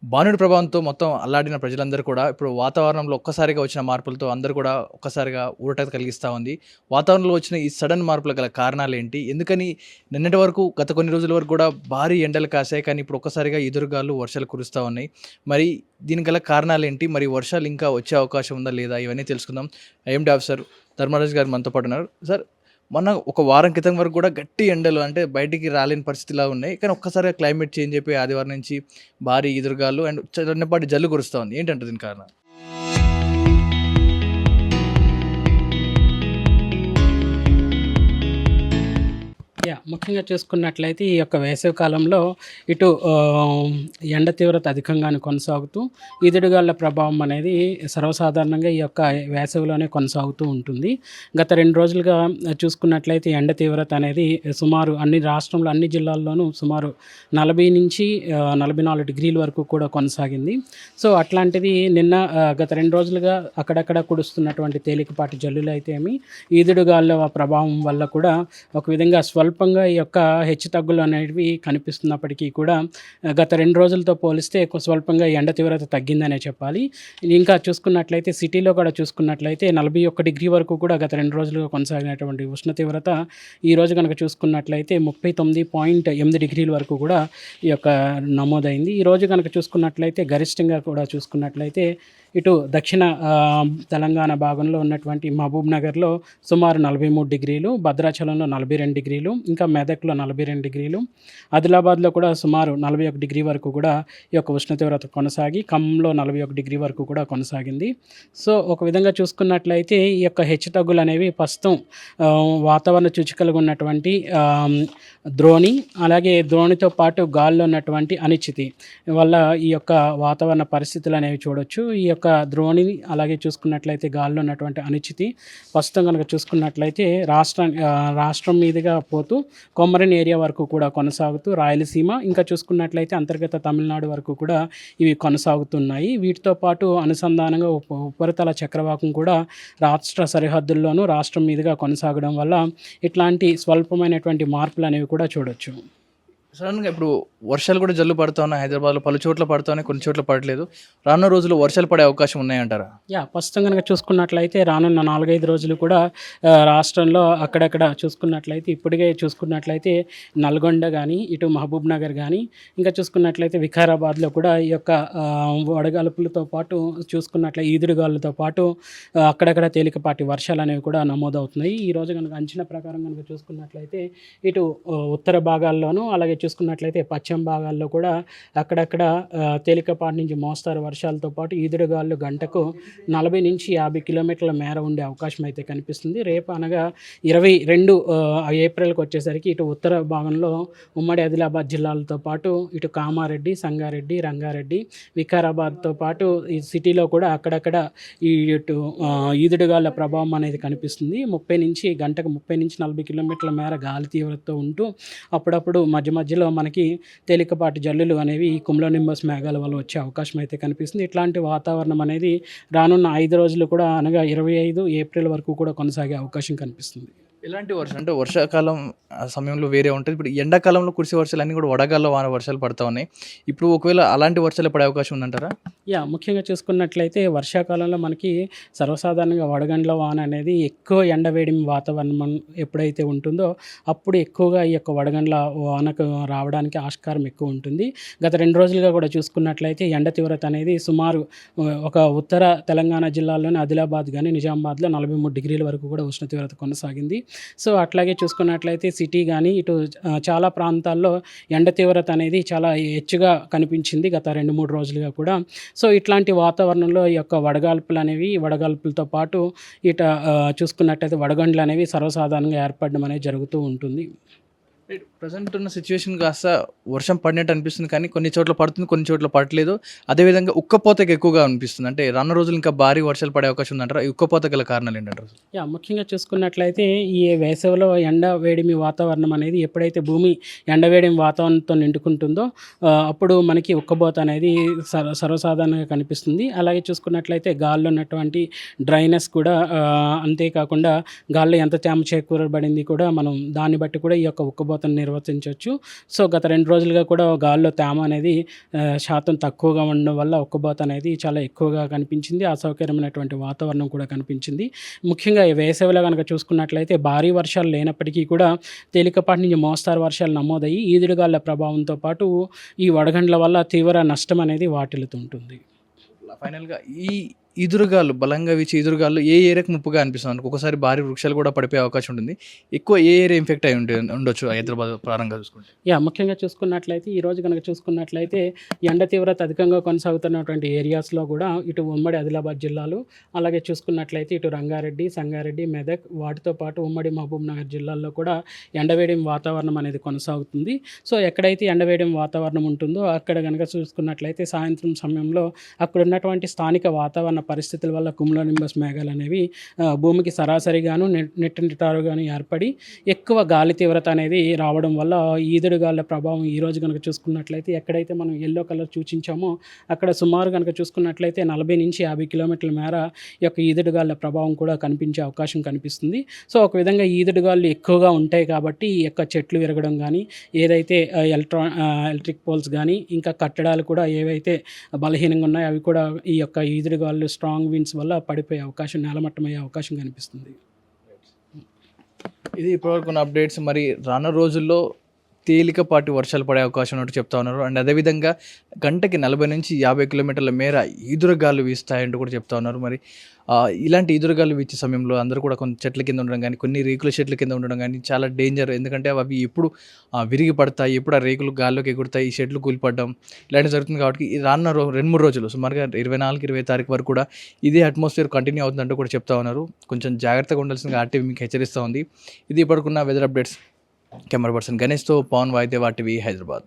బాణుడి ప్రభావంతో మొత్తం అల్లాడిన ప్రజలందరూ కూడా ఇప్పుడు వాతావరణంలో ఒక్కసారిగా వచ్చిన మార్పులతో అందరూ కూడా ఒక్కసారిగా ఊరట కలిగిస్తా ఉంది. వాతావరణంలో వచ్చిన ఈ సడన్ మార్పుల గల కారణాలేంటి? ఎందుకని నిన్నటి వరకు గత కొన్ని రోజుల వరకు కూడా భారీ ఎండలు కాసాయి. కానీ ఇప్పుడు ఒక్కసారిగా ఎదురుగాలులు, వర్షాలు కురుస్తా ఉన్నాయి. మరి దీనికి గల కారణాలేంటి? మరి వర్షాలు ఇంకా వచ్చే అవకాశం ఉందా లేదా? ఇవన్నీ తెలుసుకుందాం. ఐఎండీ ఆఫీసర్ ధర్మరాజు గారు మనతో పాటు ఉన్నారు. సార్, మొన్న ఒక వారం క్రితం వరకు కూడా గట్టి ఎండలు అంటే బయటికి రాలేని పరిస్థితిలా ఉన్నాయి. కానీ ఒక్కసారిగా క్లైమేట్ చేంజ్ అయిపోయి ఆదివారం నుంచి భారీ ఈదురుగాలు అండ్ చిన్నపాటి జల్లు కురుస్తా ఉంది. ఏంటంటే దీని కారణం? ముఖ్యంగా చూసుకున్నట్లయితే ఈ యొక్క వేసవి కాలంలో ఇటు ఎండ తీవ్రత అధికంగానే కొనసాగుతూ ఈదుడుగాలుల ప్రభావం అనేది సర్వసాధారణంగా ఈ యొక్క వేసవిలోనే కొనసాగుతూ ఉంటుంది. గత 2 రోజులుగా చూసుకున్నట్లయితే ఎండ తీవ్రత అనేది సుమారు రాష్ట్రంలో అన్ని జిల్లాల్లోనూ సుమారు 40-44 డిగ్రీల వరకు కూడా కొనసాగింది. సో అట్లాంటిది నిన్న గత 2 రోజులుగా అక్కడక్కడ కురుస్తున్నటువంటి తేలికపాటి జల్లులు అయితేమి, ఈదుడుగాలుల ప్రభావం వల్ల కూడా ఒక విధంగా స్వల్పంగా ఈ యొక్క హెచ్చుతగ్గులు అనేవి కనిపిస్తున్నప్పటికీ కూడా గత 2 రోజులతో పోలిస్తే స్వల్పంగా ఎండ తీవ్రత తగ్గిందనే చెప్పాలి. ఇంకా చూసుకున్నట్లయితే సిటీలో కూడా చూసుకున్నట్లయితే 41 డిగ్రీ వరకు కూడా గత 2 రోజులుగా కొనసాగినటువంటి ఉష్ణ తీవ్రత ఈరోజు కనుక చూసుకున్నట్లయితే 39.8 డిగ్రీల వరకు కూడా ఈ యొక్క నమోదైంది. ఈరోజు కనుక చూసుకున్నట్లయితే గరిష్టంగా కూడా చూసుకున్నట్లయితే ఇటు దక్షిణ తెలంగాణ భాగంలో ఉన్నటువంటి మహబూబ్ నగర్లో సుమారు 43 డిగ్రీలు, భద్రాచలంలో 42 డిగ్రీలు, ఇంకా మెదక్లో 42 డిగ్రీలు, ఆదిలాబాద్లో కూడా సుమారు 41 డిగ్రీ వరకు కూడా ఈ యొక్క ఉష్ణ తీవ్రత కొనసాగి ఖమ్మంలో 41 డిగ్రీ వరకు కూడా కొనసాగింది. సో ఒక విధంగా చూసుకున్నట్లయితే ఈ యొక్క హెచ్చుతగ్గులు అనేవి ప్రస్తుతం వాతావరణ సూచికలుగా ఉన్నటువంటి ద్రోణి, అలాగే ద్రోణితో పాటు గాల్లో ఉన్నటువంటి అనిశ్చితి వల్ల ఈ యొక్క వాతావరణ పరిస్థితులు అనేవి చూడొచ్చు. ఈ యొక్క ద్రోణిని అలాగే చూసుకున్నట్లయితే గాల్లో ఉన్నటువంటి అనిశ్చితి ప్రస్తుతం కనుక చూసుకున్నట్లయితే రాష్ట్రం మీదుగా పోతూ కొమ్మరిన్ ఏరియా వరకు కూడా కొనసాగుతూ రాయలసీమ, ఇంకా చూసుకున్నట్లయితే అంతర్గత తమిళనాడు వరకు కూడా ఇవి కొనసాగుతున్నాయి. వీటితో పాటు అనుసంధానంగా ఉపరితల చక్రవాకం కూడా రాష్ట్ర సరిహద్దుల్లోనూ రాష్ట్రం మీదుగా కొనసాగడం వల్ల ఇట్లాంటి స్వల్పమైనటువంటి మార్పులు అనేవి కూడా చూడొచ్చు. సడన్గా ఇప్పుడు వర్షాలు కూడా జల్లు పడుతూ ఉన్నాయి. హైదరాబాద్లో పలు చోట్ల పడుతూ ఉన్నాయి, కొన్ని చోట్ల పడట్లేదు. రానున్న రోజుల్లో వర్షాలు పడే అవకాశం ఉన్నాయంటారా? ప్రస్తుతం కనుక చూసుకున్నట్లయితే రానున్న 4-5 రోజులు కూడా రాష్ట్రంలో అక్కడక్కడ చూసుకున్నట్లయితే ఇప్పటికే చూసుకున్నట్లయితే నల్గొండ కానీ, ఇటు మహబూబ్ నగర్ కానీ, ఇంకా చూసుకున్నట్లయితే వికారాబాద్లో కూడా ఈ యొక్క వడగాల్పులతో పాటు చూసుకున్నట్లయితే ఈదురుగాలులతో పాటు అక్కడక్కడ తేలికపాటి వర్షాలు అనేవి కూడా నమోదవుతున్నాయి. ఈరోజు కనుక అంచనా ప్రకారం కనుక చూసుకున్నట్లయితే ఇటు ఉత్తర భాగాల్లోనూ అలాగే చూసుకున్నట్లయితే పశ్చిమ భాగాల్లో కూడా అక్కడక్కడ తేలికపాటి నుంచి మోస్తారు వర్షాలతో పాటు ఈదురుగాలు గంటకు 40-50 కిలోమీటర్ల మేర ఉండే అవకాశం అయితే కనిపిస్తుంది. రేపు అనగా 22 ఏప్రిల్కి వచ్చేసరికి ఇటు ఉత్తర భాగంలో ఉమ్మడి ఆదిలాబాద్ జిల్లాలతో పాటు ఇటు కామారెడ్డి, సంగారెడ్డి, రంగారెడ్డి, వికారాబాద్తో పాటు ఈ సిటీలో కూడా అక్కడక్కడ ఇటు ఈదురుగాల ప్రభావం అనేది కనిపిస్తుంది. గంటకు 30-40 కిలోమీటర్ల మేర గాలి తీవ్రతతో ఉంటూ అప్పుడప్పుడు మధ్యలో మనకి తేలికపాటి జల్లులు అనేవి కుములోనింబస్ మేఘాల వల్ల వచ్చే అవకాశం అయితే కనిపిస్తుంది. ఇట్లాంటి వాతావరణం అనేది రానున్న 5 రోజులు కూడా అనగా 25 ఏప్రిల్ వరకు కూడా కొనసాగే అవకాశం కనిపిస్తుంది. ఎలాంటి వర్షం అంటే వర్షాకాలం సమయంలో వేరే ఉంటుంది. ఇప్పుడు ఎండాకాలంలో కురిసే వర్షాలు అన్నీ కూడా వడగాల్లో వాన వర్షాలు పడతా ఉన్నాయి. ఇప్పుడు ఒకవేళ అలాంటి వర్షాలు పడే అవకాశం ఉందంటారా? ముఖ్యంగా చూసుకున్నట్లయితే వర్షాకాలంలో మనకి సర్వసాధారణంగా వడగండ్ల వాన అనేది ఎక్కువ ఎండవేడిమి వాతావరణం ఎప్పుడైతే ఉంటుందో అప్పుడు ఎక్కువగా ఈ యొక్క వడగండ్ల వానకు రావడానికి ఆస్కారం ఎక్కువ ఉంటుంది. గత 2 రోజులుగా కూడా చూసుకున్నట్లయితే ఎండ తీవ్రత అనేది సుమారు ఒక ఉత్తర తెలంగాణ జిల్లాలోని ఆదిలాబాద్ కానీ నిజామాబాద్లో 43 డిగ్రీల వరకు కూడా ఉష్ణ తీవ్రత కొనసాగింది. సో అట్లాగే చూసుకున్నట్లయితే సిటీ కానీ ఇటు చాలా ప్రాంతాల్లో ఎండ తీవ్రత అనేది చాలా హెచ్చుగా కనిపించింది గత 2-3 రోజులుగా కూడా. సో ఇట్లాంటి వాతావరణంలో ఈ యొక్క వడగాల్పులతో పాటు చూసుకున్నట్లయితే వడగండ్లు అనేవి సర్వసాధారణంగా ఏర్పడడం అనేది జరుగుతూ ఉంటుంది. ప్రజెంట్ ఉన్న సిచ్యువేషన్ కాస్త వర్షం పడినట్టు అనిపిస్తుంది, కానీ కొన్ని చోట్ల పడుతుంది, కొన్ని చోట్ల పడట్లేదు. అదేవిధంగా ఉక్కపోతకి ఎక్కువగా అనిపిస్తుంది. అంటే రానున్న రోజులు ఇంకా భారీ వర్షాలు పడే అవకాశం ఉందంటారా? ఈ ఉక్కపోత గల కారణాలు ఏంటంటారు? ముఖ్యంగా చూసుకున్నట్లయితే ఈ వేసవిలో ఎండ వేడిమి వాతావరణం అనేది ఎప్పుడైతే భూమి ఎండవేడిమి వాతావరణంతో నిండుకుంటుందో అప్పుడు మనకి ఉక్కబోత అనేది సర్వసాధారణంగా కనిపిస్తుంది. అలాగే చూసుకున్నట్లయితే గాల్లో ఉన్నటువంటి డ్రైనెస్ కూడా అంతేకాకుండా గాల్లో ఎంత తేమ చేకూరబడింది కూడా మనం దాన్ని బట్టి కూడా ఈ యొక్క ఉక్కబోత ఉక్కపోతను నిర్వచించవచ్చు. సో గత 2 రోజులుగా కూడా గాలిలో తేమ అనేది శాతం తక్కువగా ఉండడం వల్ల ఉక్కబోత అనేది చాలా ఎక్కువగా కనిపించింది. అసౌకర్యమైనటువంటి వాతావరణం కూడా కనిపించింది. ముఖ్యంగా ఈ వేసవిలో గనక చూసుకున్నట్లయితే భారీ వర్షాలు లేనప్పటికీ కూడా తేలికపాటి నుంచి మోస్తారు వర్షాలు నమోదయ్యి ఈదురుగాలుల ప్రభావంతో పాటు ఈ వడగండ్ల వల్ల తీవ్ర నష్టం అనేది వాటిల్లుతుంటుంది. ఫైనల్‌గా ఈ ఈదురుగాలు బలంగా వీచే ఈదురుగాలు ఏ ఏరియాకి ముప్పుగా అనిపిస్తుంది? మనకు ఒక్కోసారి భారీ వృక్షాలు కూడా పడిపోయే అవకాశం ఉంటుంది. ఎక్కువ ఏ ఏరియా ఇన్ఫెక్ట్ అయ్యి ఉండొచ్చు హైదరాబాద్ పరంగా చూసుకుంటే? ముఖ్యంగా చూసుకున్నట్లయితే ఈరోజు గనక చూసుకున్నట్లయితే ఎండ తీవ్రత అధికంగా కొనసాగుతున్నటువంటి ఏరియాస్‌లో గూడా ఇటు ఉమ్మడి ఆదిలాబాద్ జిల్లాలు, అలాగే చూసుకున్నట్లయితే ఇటు రంగారెడ్డి, సంగారెడ్డి, మెదక్ వాటితో పాటు ఉమ్మడి మహబూబ్‌నగర్ జిల్లాల్లో కూడా ఎండవేడిమి వాతావరణం అనేది కొనసాగుతుంది. సో ఎక్కడైతే ఎండవేడిమి వాతావరణం ఉంటుందో అక్కడ గనక చూసుకున్నట్లయితే సాయంత్రం సమయంలో అక్కడున్నటువంటి స్థానిక వాతావరణ పరిస్థితుల వల్ల కుములోనింబస్ మేఘాలు అనేవి భూమికి సరాసరిగాను నిటారుగాను ఏర్పడి ఎక్కువ గాలి తీవ్రత అనేది రావడం వల్ల ఈదురుగాలుల ప్రభావం ఈరోజు కనుక చూసుకున్నట్లయితే ఎక్కడైతే మనం ఎల్లో కలర్ సూచించామో అక్కడ సుమారు కనుక చూసుకున్నట్లయితే 40-50 కిలోమీటర్ల మేర ఈ యొక్క ఈదురుగాలుల ప్రభావం కూడా కనిపించే అవకాశం కనిపిస్తుంది. సో ఒక విధంగా ఈదురుగాలులు ఎక్కువగా ఉంటాయి కాబట్టి ఈ యొక్క చెట్లు విరగడం కానీ, ఏదైతే ఎలక్ట్రిక్ పోల్స్ కానీ, ఇంకా కట్టడాలు కూడా ఏవైతే బలహీనంగా ఉన్నాయో అవి కూడా ఈ యొక్క ఈదురుగాలులు స్ట్రాంగ్ విండ్స్ వల్ల పడిపోయే అవకాశం, నేలమట్టమయ్యే అవకాశం కనిపిస్తుంది. ఇది ఇప్పటివరకు ఉన్న అప్డేట్స్. మరి రానున్న రోజుల్లో తేలికపాటి వర్షాలు పడే అవకాశం ఉన్నట్టు చెప్తా ఉన్నారు. అండ్ అదేవిధంగా గంటకి 40-50 కిలోమీటర్ల మేర ఈదురుగాలు వీస్తాయంటూ కూడా చెప్తా ఉన్నారు. మరి ఇలాంటి ఈదురుగాలు వీచే సమయంలో అందరూ కూడా కొన్ని చెట్ల కింద ఉండడం కానీ, కొన్ని రేకుల చెట్ల కింద ఉండడం కానీ చాలా డేంజర్. ఎందుకంటే అవి ఎప్పుడు విరిగి పడతాయి, ఎప్పుడు ఆ రేకులు గాల్లోకి ఎగురుతాయి, ఈ షెడ్లు కూలిపడడం ఇలాంటివి జరుగుతుంది. కాబట్టి ఈ రానున్న 2-3 రోజులు సుమారుగా 24-20 తారీఖు వరకు కూడా ఇదే అట్మాస్ఫియర్ కంటిన్యూ అవుతుందంటూ కూడా చెప్తా ఉన్నారు. కొంచెం జాగ్రత్తగా ఉండాల్సిందిగా ఆర్టీవీ మీకు హెచ్చరిస్తూ ఉంది. ఇది ఇప్పటికున్న వెదర్ అప్డేట్స్. కెమెరా పర్సన్ గణేష్తో పవన్ వాయిద్య, ఆర్టీవీ హైదరాబాద్.